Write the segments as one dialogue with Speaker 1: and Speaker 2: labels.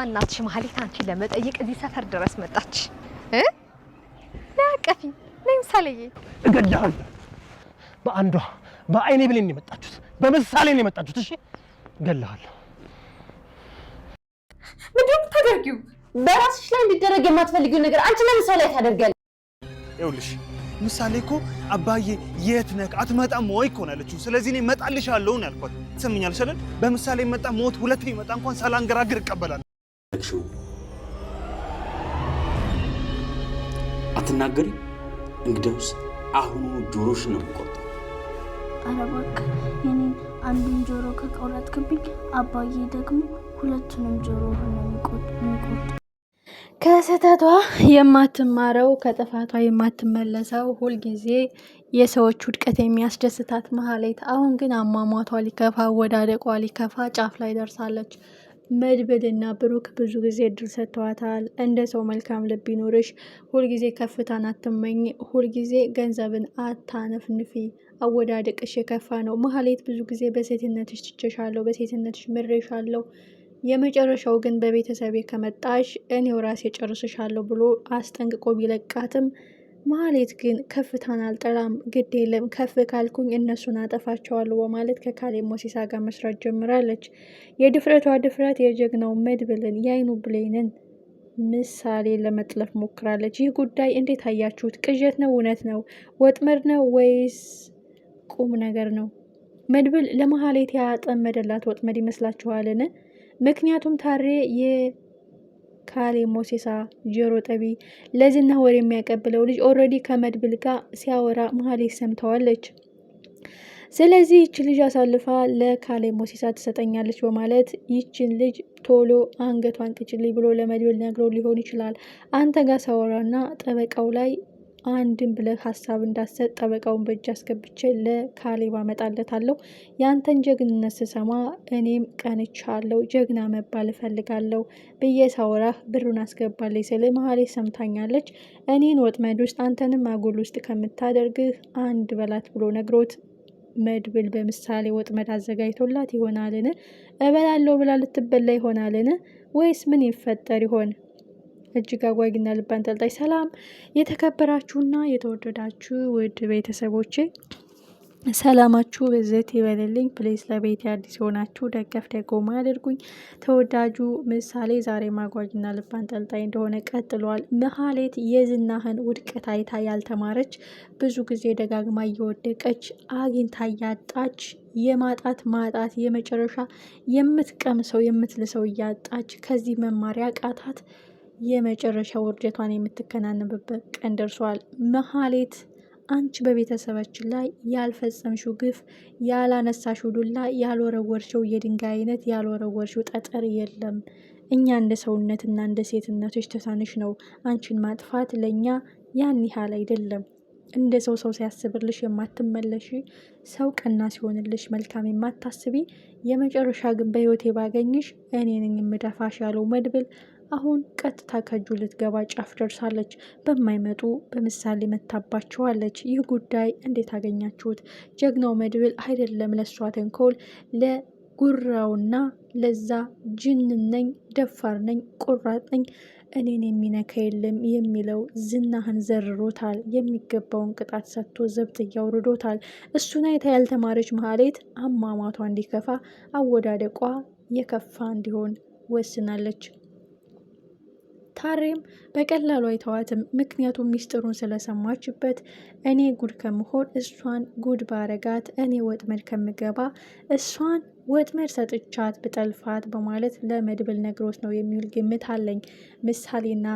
Speaker 1: እናትሽ መሀሌት አንቺን ለመጠየቅ እዚህ ሰፈር ድረስ መጣች። ለአቀፊ ለምሳሌ
Speaker 2: እገድልሃለሁ። በአንዷ በአይኔ ብሌን ነው የመጣችሁት፣ በምሳሌ ነው የመጣችሁት። እሺ እገድልሃለሁ።
Speaker 3: ምንድን ነው የምታደርጊው? በራስሽ ላይ እንዲደረግ የማትፈልጊው ነገር አንቺ ለምሳሌ ታደርጊያለሽ።
Speaker 4: ይኸውልሽ ምሳሌ እኮ አባዬ የት ነህ አትመጣም ወይ እኮ ነው ያለችው። ስለዚህ እኔ እመጣልሻለሁ ነው ያልኳት። ትሰምኛለሽ አይደል? በምሳሌ መጣ ሞት ሁለት ቢመጣ እንኳን ሳላንገራግር እቀበላለሁ።
Speaker 5: አትናገሪ። እንግዲያውስ አሁኑ ጆሮሽ ነው የምቆርጠው።
Speaker 6: ኧረ እባክህ የኔን አንዱን ጆሮ ከቆረጥክብኝ አባዬ ደግሞ ሁለቱንም ጆሮ ነው የሚቆርጥ። ከስህተቷ የማትማረው ከጥፋቷ የማትመለሰው ሁልጊዜ የሰዎች ውድቀት የሚያስደስታት መሀሌት አሁን ግን አሟሟቷ ሊከፋ ወዳደቋ ሊከፋ ጫፍ ላይ ደርሳለች። መድብልና ብሩክ ብዙ ጊዜ እድል ሰጥተዋታል። እንደ ሰው መልካም ልብ ይኖርሽ፣ ሁልጊዜ ከፍታን አትመኝ፣ ሁልጊዜ ገንዘብን አታነፍንፊ፣ አወዳደቅሽ የከፋ ነው። መሀሌት ብዙ ጊዜ በሴትነትሽ ትቼሻለሁ፣ በሴትነትሽ ምሬሻለሁ፣ የመጨረሻው ግን በቤተሰቤ ከመጣሽ እኔው ራሴ ጨርስሻለሁ ብሎ አስጠንቅቆ ቢለቃትም መሀሌት ግን ከፍታን አልጠላም፣ ግድ የለም ከፍ ካልኩኝ እነሱን አጠፋቸዋለሁ በማለት ከካሌብ ሞሲሳ ጋር መስራት ጀምራለች። የድፍረቷ ድፍረት የጀግናው መድብልን የአይኑ ብሌንን ምሳሌ ለመጥለፍ ሞክራለች። ይህ ጉዳይ እንዴት አያችሁት? ቅዠት ነው? እውነት ነው? ወጥመድ ነው ወይስ ቁም ነገር ነው? መድብል ለመሀሌት ያጠመደላት ወጥመድ ይመስላችኋልን? ምክንያቱም ታሬ ካሌብ ሞሲሳ ጆሮ ጠቢ ለዝና ወሬ የሚያቀብለው ልጅ ኦልሬዲ ከመድብል ጋር ሲያወራ መሀሌት ሰምተዋለች። ስለዚህ ይች ልጅ አሳልፋ ለካሌብ ሞሲሳ ትሰጠኛለች በማለት ይችን ልጅ ቶሎ አንገቷን ቅጭልኝ ብሎ ለመድብል ነግረው ሊሆን ይችላል። አንተ ጋር ሳወራና ጠበቃው ላይ አንድም ብለህ ሀሳብ እንዳሰጥ ጠበቃውን በእጅ አስገብቼ ለካሌብ አመጣለታለሁ። ያንተን ጀግንነት ስሰማ እኔም ቀንቻለሁ፣ ጀግና መባል እፈልጋለሁ ብዬ ሳወራህ ብሩን አስገባለች ስል መሀሌት ሰምታኛለች። እኔን ወጥመድ ውስጥ አንተንም አጉል ውስጥ ከምታደርግህ አንድ በላት ብሎ ነግሮት መድብል በምሳሌ ወጥመድ አዘጋጅቶላት ይሆናልን? እበላለሁ ብላ ልትበላ ይሆናልን? ወይስ ምን ይፈጠር ይሆን? እጅግ አጓጊና ልብ አንጠልጣይ። ሰላም የተከበራችሁና የተወደዳችሁ ውድ ቤተሰቦቼ ሰላማችሁ ብዝት ይበልልኝ። ፕሌስ ለቤት አዲስ የሆናችሁ ደገፍ ደጎማ አድርጉኝ። ተወዳጁ ምሳሌ ዛሬ አጓጊና ልብ አንጠልጣይ እንደሆነ ቀጥሏል። መሀሌት የዝናህን ውድቀት አይታ ያልተማረች ብዙ ጊዜ ደጋግማ እየወደቀች አግኝታ እያጣች የማጣት ማጣት የመጨረሻ የምትቀምሰው የምትልሰው እያጣች ከዚህ መማሪያ ቃታት የመጨረሻ ውርደቷን የምትከናነብበት ቀን ደርሷል። መሀሌት አንቺ በቤተሰባችን ላይ ያልፈጸምሽው ግፍ፣ ያላነሳሽው ዱላ፣ ያልወረወርሽው የድንጋይ አይነት፣ ያልወረወርሽው ጠጠር የለም። እኛ እንደ ሰውነትና እንደ ሴትነቶች ተሳንሽ ነው። አንቺን ማጥፋት ለእኛ ያን ያህል አይደለም። እንደ ሰው ሲያስብልሽ የማትመለሽ ሰው ቀና ሲሆንልሽ መልካም የማታስቢ የመጨረሻ ግን በህይወቴ ባገኝሽ እኔ ነኝ የምደፋሽ ያለው መድብል አሁን ቀጥታ ከእጁ ልትገባ ጫፍ ደርሳለች። በማይመጡ በምሳሌ መታባቸዋለች። ይህ ጉዳይ እንዴት አገኛችሁት? ጀግናው መድብል አይደለም ለእሷ ተንኮል ለጉራውና ለዛ ጅንነኝ፣ ደፋር ነኝ፣ ቆራጥ ነኝ፣ እኔን የሚነካ የለም የሚለው ዝናህን ዘርሮታል። የሚገባውን ቅጣት ሰጥቶ ዘብጥ እያውርዶታል። እሱን አይታ ያልተማረች መሀሌት አሟሟቷ እንዲከፋ አወዳደቋ የከፋ እንዲሆን ወስናለች። ታሬም በቀላሉ አይተዋትም። ምክንያቱም ሚስጥሩን ስለሰማችበት እኔ ጉድ ከምሆን እሷን ጉድ ባረጋት፣ እኔ ወጥመድ ከምገባ እሷን ወጥመድ ሰጥቻት ብጠልፋት በማለት ለመድብል ነግሮት ነው የሚል ግምት አለኝ። ምሳሌና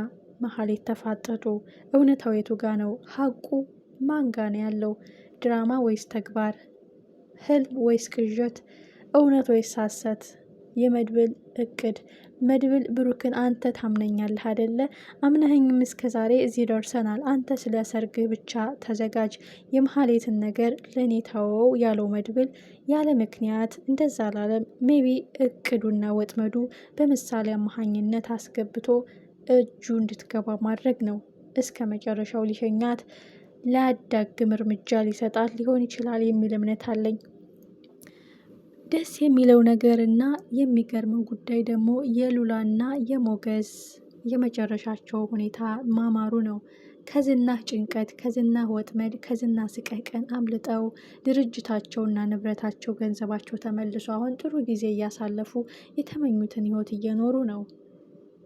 Speaker 6: መሀሌት ተፋጠጡ። እውነታው የቱ ጋ ነው? ሀቁ ማን ጋ ነው ያለው? ድራማ ወይስ ተግባር? ህልም ወይስ ቅዠት? እውነት ወይስ ሐሰት? የመድብል እቅድ። መድብል ብሩክን አንተ ታምነኛለህ አደለ? አምነኸኝም እስከ ዛሬ እዚህ ደርሰናል። አንተ ስለ ሰርግህ ብቻ ተዘጋጅ፣ የመሀሌትን ነገር ለእኔ ተወው ያለው መድብል ያለ ምክንያት እንደዛ አላለም። ሜቢ እቅዱና ወጥመዱ በምሳሌ አማካኝነት አስገብቶ እጁ እንድትገባ ማድረግ ነው። እስከ መጨረሻው ሊሸኛት ላያዳግም እርምጃ ሊሰጣት ሊሆን ይችላል የሚል እምነት አለኝ። ደስ የሚለው ነገርና የሚገርመው ጉዳይ ደግሞ የሉላና የሞገስ የመጨረሻቸው ሁኔታ ማማሩ ነው። ከዝና ጭንቀት፣ ከዝና ወጥመድ፣ ከዝና ስቀቀን አምልጠው ድርጅታቸውና ንብረታቸው፣ ገንዘባቸው ተመልሶ አሁን ጥሩ ጊዜ እያሳለፉ የተመኙትን ህይወት እየኖሩ ነው።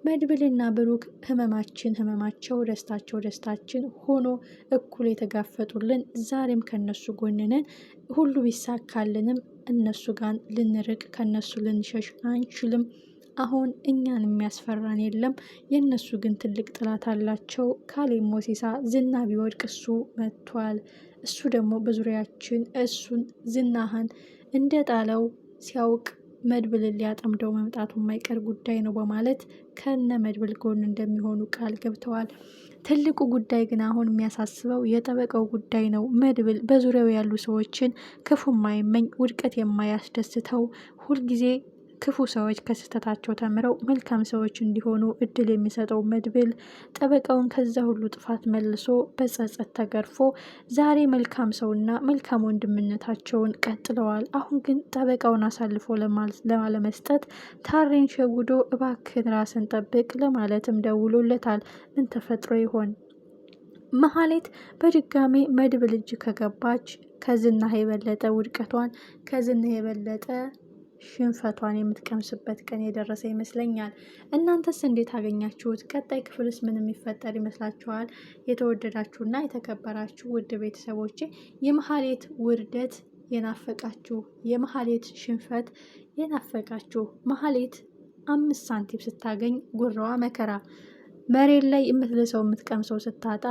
Speaker 6: መድብልና ብሩክ ህመማችን ህመማቸው፣ ደስታቸው ደስታችን ሆኖ እኩል የተጋፈጡልን፣ ዛሬም ከነሱ ጎንነን። ሁሉ ቢሳካልንም እነሱ ጋር ልንርቅ ከነሱ ልንሸሽ አንችልም። አሁን እኛን የሚያስፈራን የለም። የእነሱ ግን ትልቅ ጥላት አላቸው። ካሌብ ሞሲሳ ዝና ቢወድቅ እሱ መጥቷል። እሱ ደግሞ በዙሪያችን እሱን ዝናህን እንደጣለው ሲያውቅ መድብልን ሊያጠምደው መምጣቱ የማይቀር ጉዳይ ነው በማለት ከነ መድብል ጎን እንደሚሆኑ ቃል ገብተዋል። ትልቁ ጉዳይ ግን አሁን የሚያሳስበው የጠበቃው ጉዳይ ነው። መድብል በዙሪያው ያሉ ሰዎችን ክፉ የማይመኝ ውድቀት የማያስደስተው ሁልጊዜ ክፉ ሰዎች ከስህተታቸው ተምረው መልካም ሰዎች እንዲሆኑ እድል የሚሰጠው መድብል ጠበቃውን ከዛ ሁሉ ጥፋት መልሶ በጸጸት ተገርፎ ዛሬ መልካም ሰውና መልካም ወንድምነታቸውን ቀጥለዋል። አሁን ግን ጠበቃውን አሳልፎ ለመስጠት ታሬን ሸውዶ እባክህን ራስን ጠብቅ ለማለትም ደውሎለታል። ምን ተፈጥሮ ይሆን? መሀሌት በድጋሚ መድብል እጅ ከገባች ከዝና የበለጠ ውድቀቷን ከዝና የበለጠ ሽንፈቷን የምትቀምስበት ቀን የደረሰ ይመስለኛል። እናንተስ እንዴት አገኛችሁት? ቀጣይ ክፍልስ ምን የሚፈጠር ይመስላችኋል? የተወደዳችሁና የተከበራችሁ ውድ ቤተሰቦቼ የመሀሌት ውርደት የናፈቃችሁ፣ የመሀሌት ሽንፈት የናፈቃችሁ፣ መሀሌት 5 ሳንቲም ስታገኝ ጉራዋ መከራ፣ መሬት ላይ የምትልሰው የምትቀምሰው ስታጣ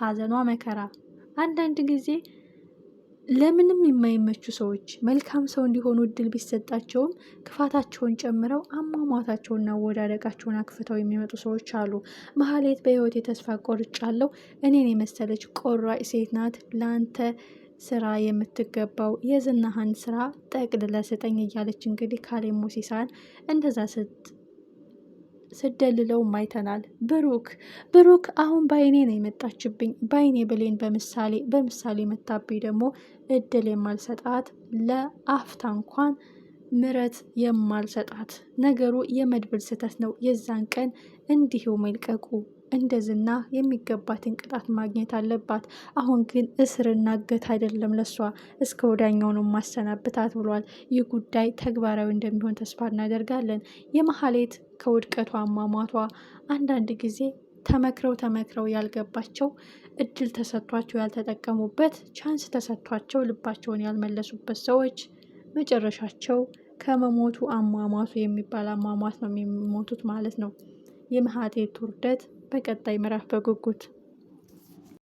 Speaker 6: ሀዘኗ መከራ። አንዳንድ ጊዜ ለምንም የማይመቹ ሰዎች መልካም ሰው እንዲሆኑ እድል ቢሰጣቸውም ክፋታቸውን ጨምረው አሟሟታቸውና አወዳደቃቸውን አክፍተው የሚመጡ ሰዎች አሉ። መሀሌት በህይወት የተስፋ ቆርጫለሁ፣ እኔን የመሰለች ቆራጭ ሴት ናት፣ ለአንተ ስራ የምትገባው የዝናህን ስራ ጠቅልለ ስጠኝ እያለች እንግዲህ ካሌብ ሞሲሳን እንደዛ ስደልለውም አይተናል። ብሩክ አሁን በአይኔ ነው የመጣችብኝ፣ በአይኔ ብሌን በምሳሌ መታብኝ፣ ደግሞ እድል የማልሰጣት ለአፍታ እንኳን ምረት የማልሰጣት ነገሩ የመድብል ስህተት ነው። የዛን ቀን እንዲሁ መልቀቁ እንደ ዝና የሚገባትን ቅጣት ማግኘት አለባት። አሁን ግን እስርና እገት አይደለም ለሷ፣ እስከ ወዳኛው ነው ማሰናብታት ብሏል። ይህ ጉዳይ ተግባራዊ እንደሚሆን ተስፋ እናደርጋለን። የመሀሌት ከውድቀቷ አሟሟቷ አንዳንድ ጊዜ ተመክረው ያልገባቸው እድል ተሰጥቷቸው ያልተጠቀሙበት ቻንስ ተሰጥቷቸው ልባቸውን ያልመለሱበት ሰዎች መጨረሻቸው ከመሞቱ አሟሟቱ የሚባል አሟሟት ነው የሚሞቱት ማለት ነው። የመሀሌት ውርደት በቀጣይ ምዕራፍ በጉጉት